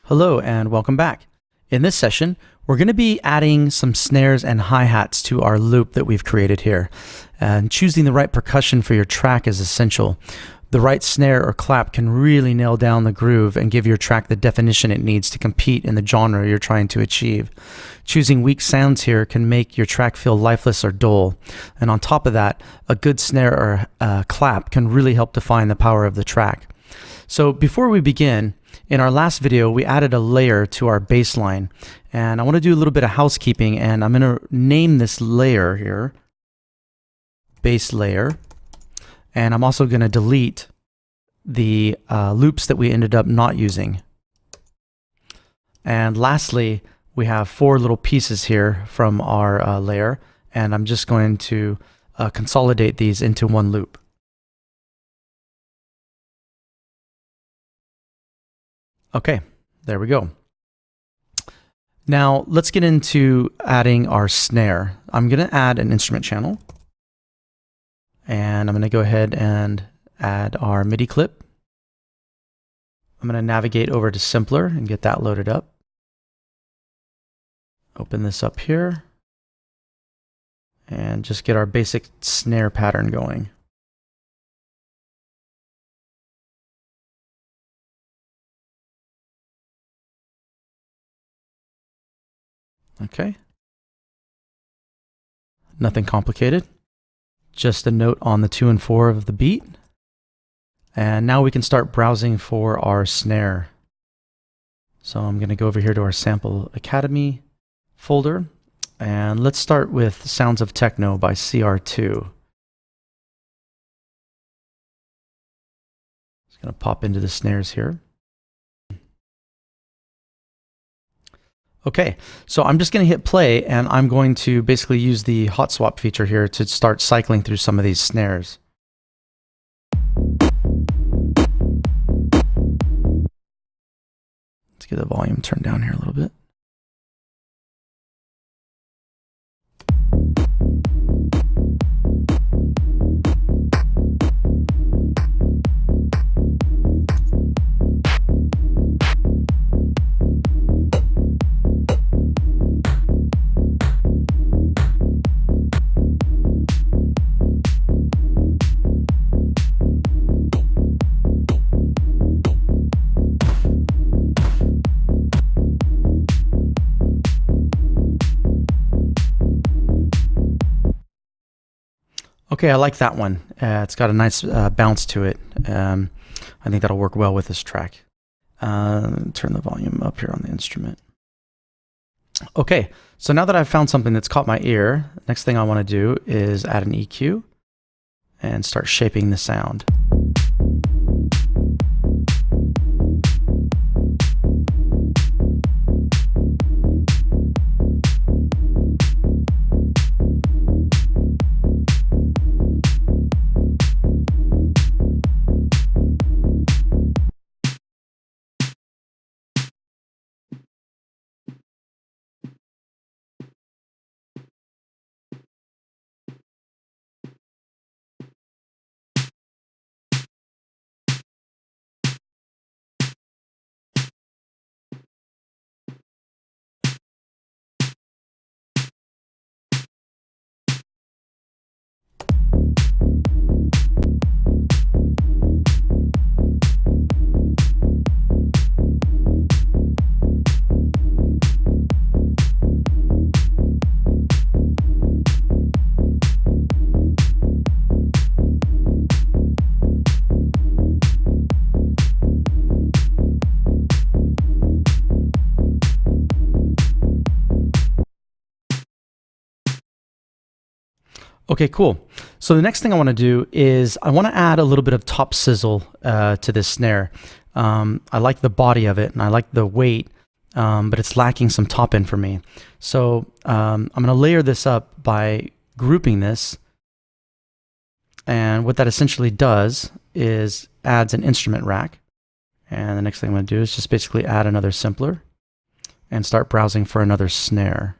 Hello and welcome back. In this session, we're going to be adding some snares and hi-hats to our loop that we've created here. And choosing the right percussion for your track is essential. The right snare or clap can really nail down the groove and give your track the definition it needs to compete in the genre you're trying to achieve. Choosing weak sounds here can make your track feel lifeless or dull. And on top of that, a good snare or clap can really help define the power of the track. So before we begin, in our last video, we added a layer to our bass line, and I want to do a little bit of housekeeping, and I'm going to name this layer here bass layer, and I'm also going to delete the loops that we ended up not using. And lastly, we have 4 little pieces here from our layer, and I'm just going to consolidate these into one loop. Okay, there we go. Now let's get into adding our snare. I'm going to add an instrument channel, and I'm going to go ahead and add our MIDI clip. I'm going to navigate over to Simpler and get that loaded up. Open this up here and just get our basic snare pattern going. Okay. Nothing complicated. Just a note on the 2 and 4 of the beat. And now we can start browsing for our snare. So I'm going to go over here to our Sample Academy folder. And let's start with Sounds of Techno by CR2. Just going to pop into the snares here. Okay, so I'm just going to hit play, and I'm going to basically use the hot swap feature here to start cycling through some of these snares. Let's get the volume turned down here a little bit. Okay, I like that one. It's got a nice bounce to it. I think that'll work well with this track. Turn the volume up here on the instrument. Okay, so now that I've found something that's caught my ear, next thing I want to do is add an EQ and start shaping the sound. Okay, cool. So the next thing I want to do is I want to add a little bit of top sizzle to this snare. I like the body of it and I like the weight, but it's lacking some top end for me. So I'm going to layer this up by grouping this. And what that essentially does is adds an instrument rack. And the next thing I'm going to do is just basically add another simpler and start browsing for another snare.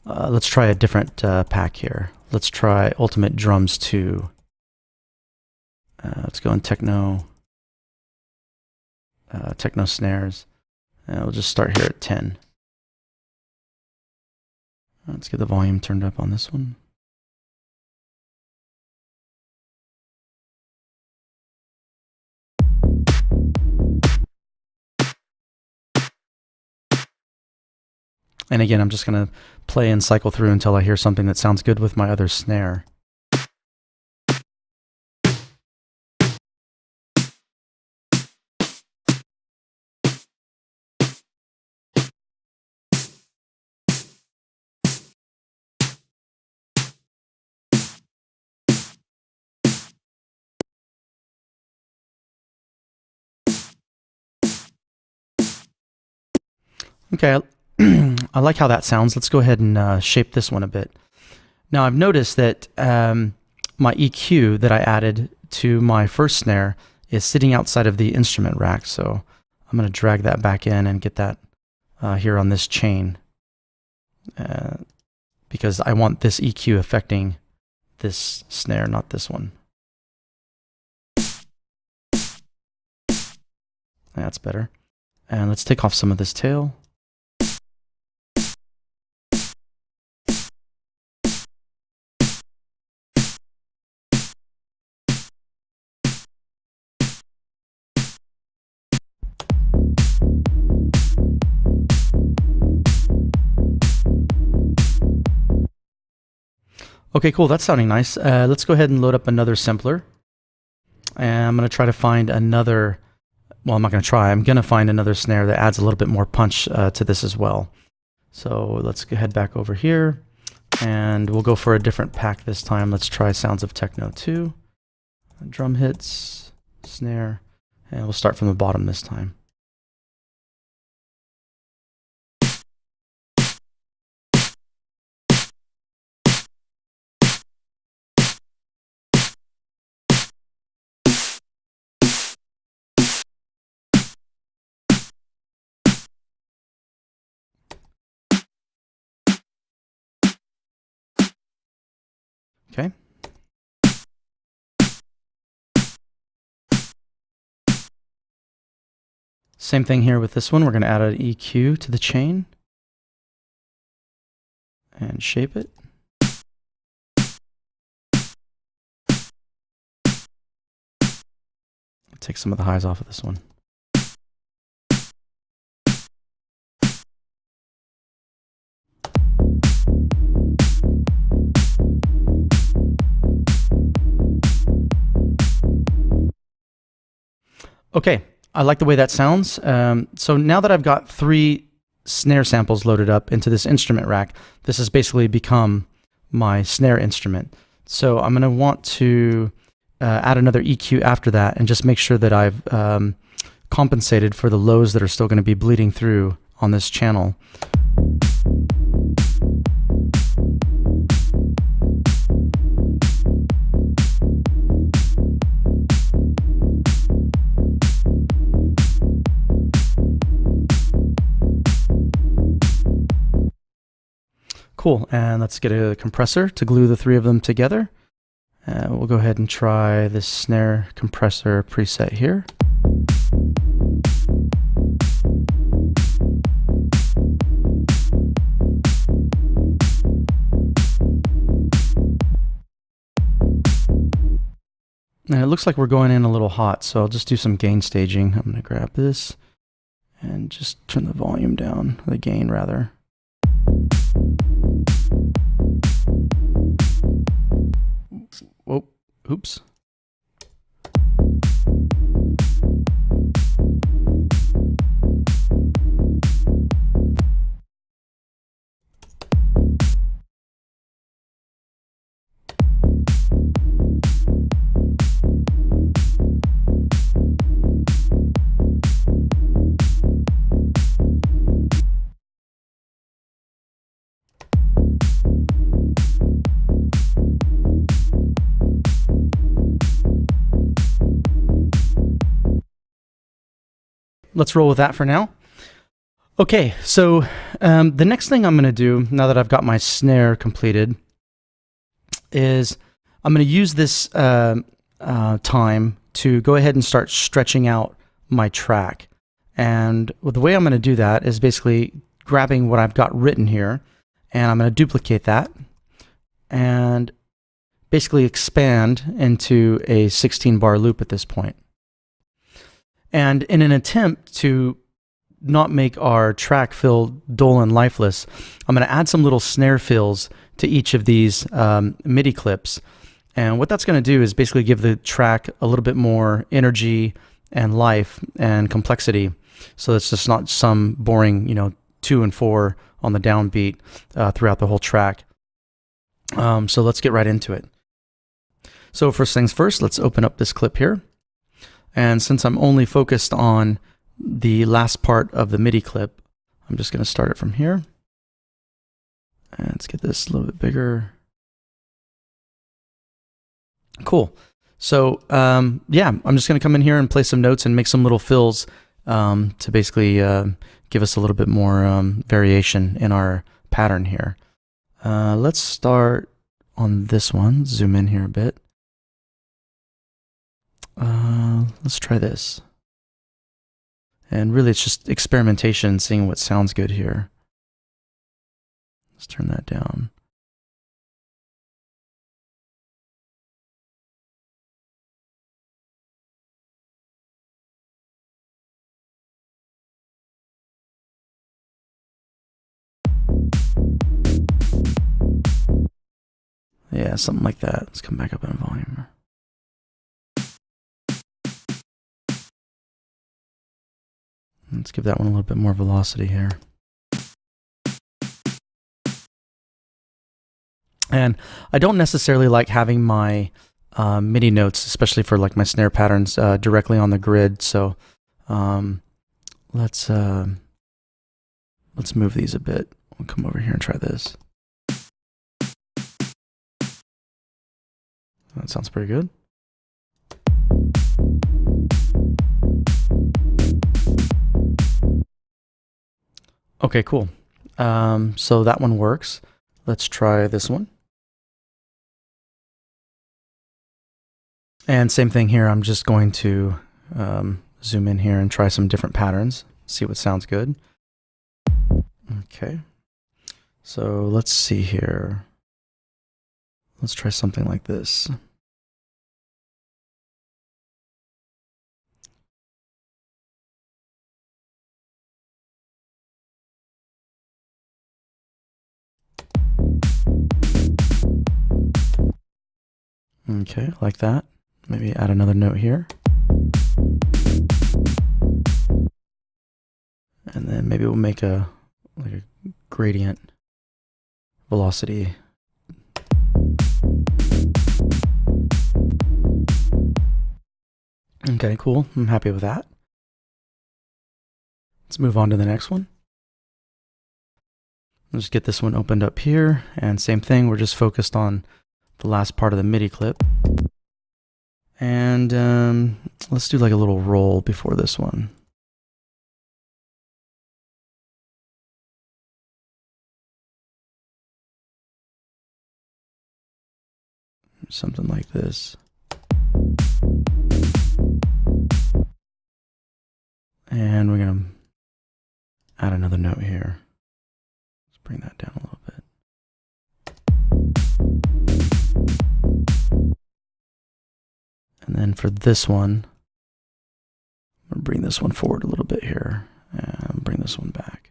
Let's try a different pack here. Let's try Ultimate Drums 2. Let's go in Techno. Techno Snares. And we'll just start here at 10. Let's get the volume turned up on this one. And again, I'm just going to play and cycle through until I hear something that sounds good with my other snare. Okay, I like how that sounds. Let's go ahead and shape this one a bit. Now I've noticed that my EQ that I added to my first snare is sitting outside of the instrument rack. So I'm going to drag that back in and get that here on this chain because I want this EQ affecting this snare, not this one. That's better. And let's take off some of this tail. Okay, cool, that's sounding nice. Let's go ahead and load up another sampler. And I'm going to try to find another, well, I'm not going to try, I'm going to find another snare that adds a little bit more punch to this as well. So let's head back over here, and we'll go for a different pack this time. Let's try Sounds of Techno 2. Drum hits, snare, and we'll start from the bottom this time. Okay. Same thing here with this one. We're going to add an EQ to the chain and shape it. Take some of the highs off of this one. Okay, I like the way that sounds. So now that I've got 3 snare samples loaded up into this instrument rack, this has basically become my snare instrument. So I'm going to want to add another EQ after that and just make sure that I've compensated for the lows that are still going to be bleeding through on this channel. Cool, and let's get a compressor to glue the 3 of them together. We'll go ahead and try this snare compressor preset here. And it looks like we're going in a little hot, so I'll just do some gain staging. I'm going to grab this and just turn the volume down, the gain rather. Whoa, oops. Let's roll with that for now. Okay, so the next thing I'm going to do, now that I've got my snare completed, is I'm going to use this time to go ahead and start stretching out my track. And the way I'm going to do that is basically grabbing what I've got written here, and I'm going to duplicate that and basically expand into a 16 bar loop at this point. And in an attempt to not make our track feel dull and lifeless, I'm going to add some little snare fills to each of these MIDI clips. And what that's going to do is basically give the track a little bit more energy and life and complexity. So it's just not some boring, 2 and 4 on the downbeat throughout the whole track. So let's get right into it. So first things first, let's open up this clip here. And since I'm only focused on the last part of the MIDI clip, I'm just going to start it from here. And let's get this a little bit bigger. Cool. So yeah, I'm just going to come in here and play some notes and make some little fills to basically give us a little bit more variation in our pattern here. Let's start on this one. Zoom in here a bit. Let's try this. And really it's just experimentation, seeing what sounds good here. Let's turn that down. Yeah, something like that. Let's come back up in volume. Let's give that one a little bit more velocity here. And I don't necessarily like having my MIDI notes, especially for like my snare patterns, directly on the grid. So let's move these a bit. We'll come over here and try this. That sounds pretty good. Okay, cool. So that one works. Let's try this one. And same thing here. I'm just going to zoom in here and try some different patterns, see what sounds good. Okay. So let's see here. Let's try something like this. Okay, like that. Maybe add another note here. And then maybe we'll make a gradient velocity. Okay, cool. I'm happy with that. Let's move on to the next one. Let's get this one opened up here. And same thing, we're just focused on the last part of the MIDI clip. And let's do like a little roll before this one. Something like this. And we're going to add another note here. Let's bring that down a little bit. And then for this one, I'm going to bring this one forward a little bit here and bring this one back.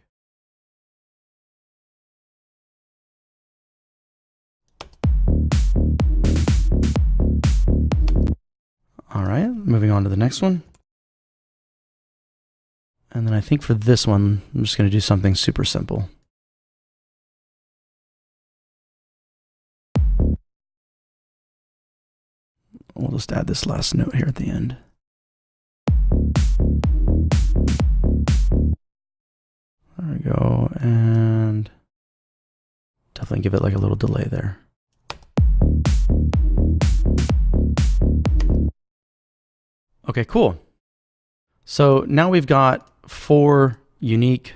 All right, moving on to the next one. And then I think for this one, I'm just going to do something super simple. We'll just add this last note here at the end. There we go, and definitely give it like a little delay there. Okay, cool. So now we've got 4 unique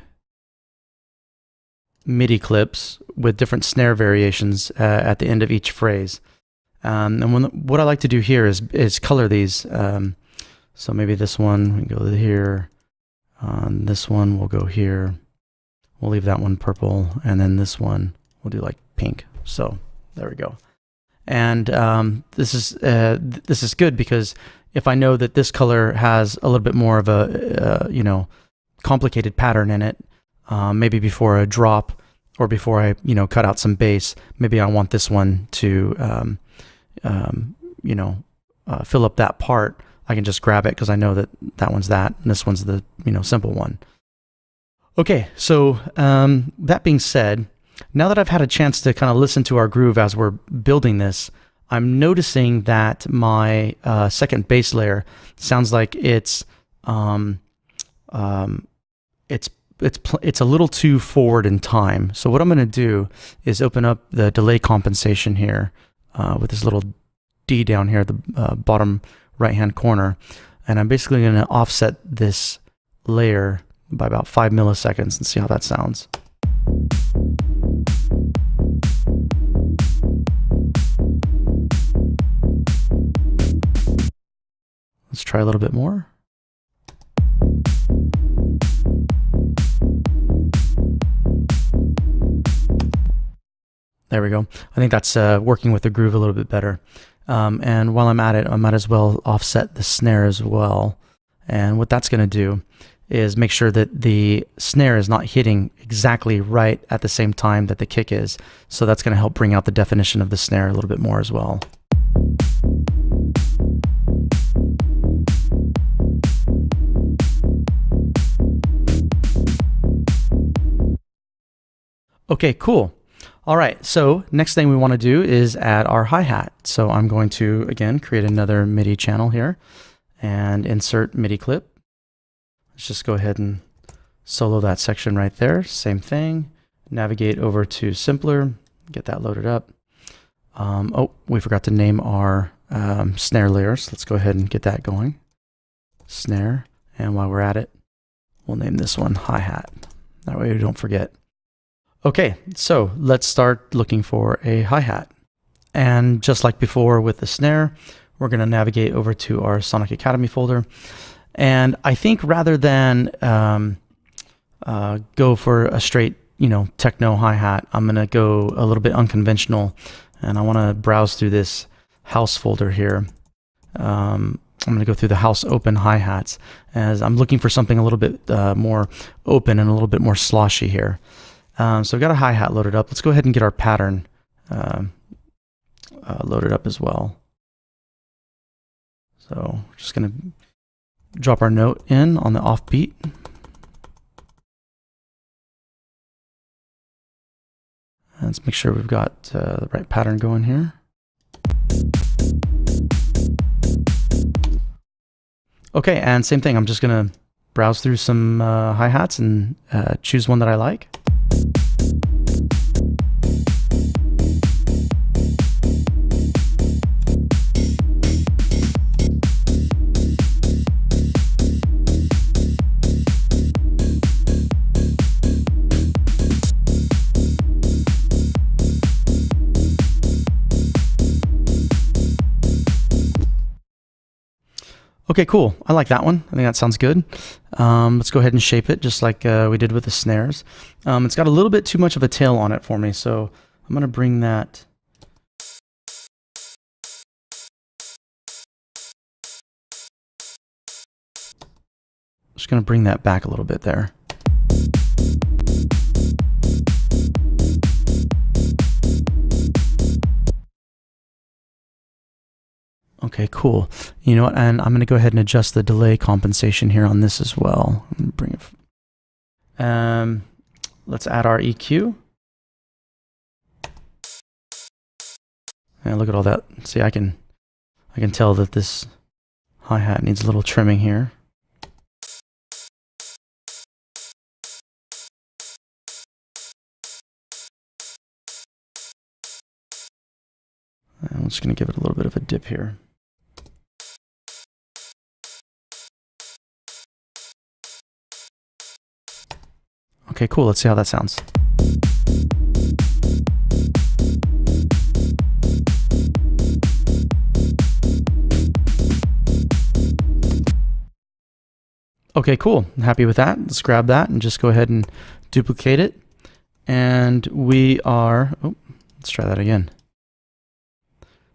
MIDI clips with different snare variations at the end of each phrase. And what I like to do here is color these. So maybe this one, we can go to here. This one will go here. We'll leave that one purple, and then this one we'll do like pink. So there we go. And this is good because if I know that this color has a little bit more of a complicated pattern in it, maybe before a drop or before I cut out some bass, maybe I want this one to fill up that part. I can just grab it because I know that that one's that, and this one's the simple one. Okay, so that being said, now that I've had a chance to kind of listen to our groove as we're building this, I'm noticing that my second bass layer sounds like it's a little too forward in time. So what I'm going to do is open up the delay compensation here with this little D down here at the bottom right-hand corner, and I'm basically going to offset this layer by about 5 milliseconds and see how that sounds. Let's try a little bit more. There we go. I think that's working with the groove a little bit better. And while I'm at it, I might as well offset the snare as well. And what that's going to do is make sure that the snare is not hitting exactly right at the same time that the kick is. So that's going to help bring out the definition of the snare a little bit more as well. Okay, cool. All right, so next thing we want to do is add our hi-hat. So I'm going to, again, create another MIDI channel here and insert MIDI clip. Let's just go ahead and solo that section right there. Same thing. Navigate over to Simpler, get that loaded up. Oh, we forgot to name our snare layers. Let's go ahead and get that going. Snare, and while we're at it, we'll name this one hi-hat. That way we don't forget. Okay, so let's start looking for a hi-hat. And just like before with the snare, we're going to navigate over to our Sonic Academy folder. And I think rather than go for a straight, techno hi-hat, I'm going to go a little bit unconventional. And I want to browse through this house folder here. I'm going to go through the house open hi-hats as I'm looking for something a little bit more open and a little bit more sloshy here. So I've got a hi-hat loaded up. Let's go ahead and get our pattern loaded up as well. So we're just going to drop our note in on the offbeat. Let's make sure we've got the right pattern going here. Okay, and same thing. I'm just going to browse through some hi-hats and choose one that I like. Okay, cool. I like that one. I think that sounds good. Let's go ahead and shape it just like we did with the snares. It's got a little bit too much of a tail on it for me, so I'm going to bring that. Just going to bring that back a little bit there. Okay, cool. You know what? And I'm going to go ahead and adjust the delay compensation here on this as well. Bring it. Let's add our EQ. And look at all that. See, I can tell that this hi-hat needs a little trimming here. And I'm just going to give it a little bit of a dip here. Okay, cool. Let's see how that sounds. Okay, cool. I'm happy with that. Let's grab that and just go ahead and duplicate it. And we are, oh, let's try that again.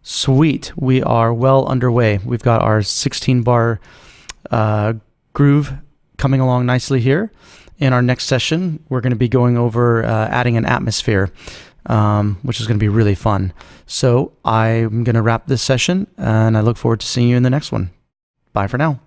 Sweet, we are well underway. We've got our 16 bar groove coming along nicely here. In our next session, we're going to be going over adding an atmosphere, which is going to be really fun. So I'm going to wrap this session, and I look forward to seeing you in the next one. Bye for now.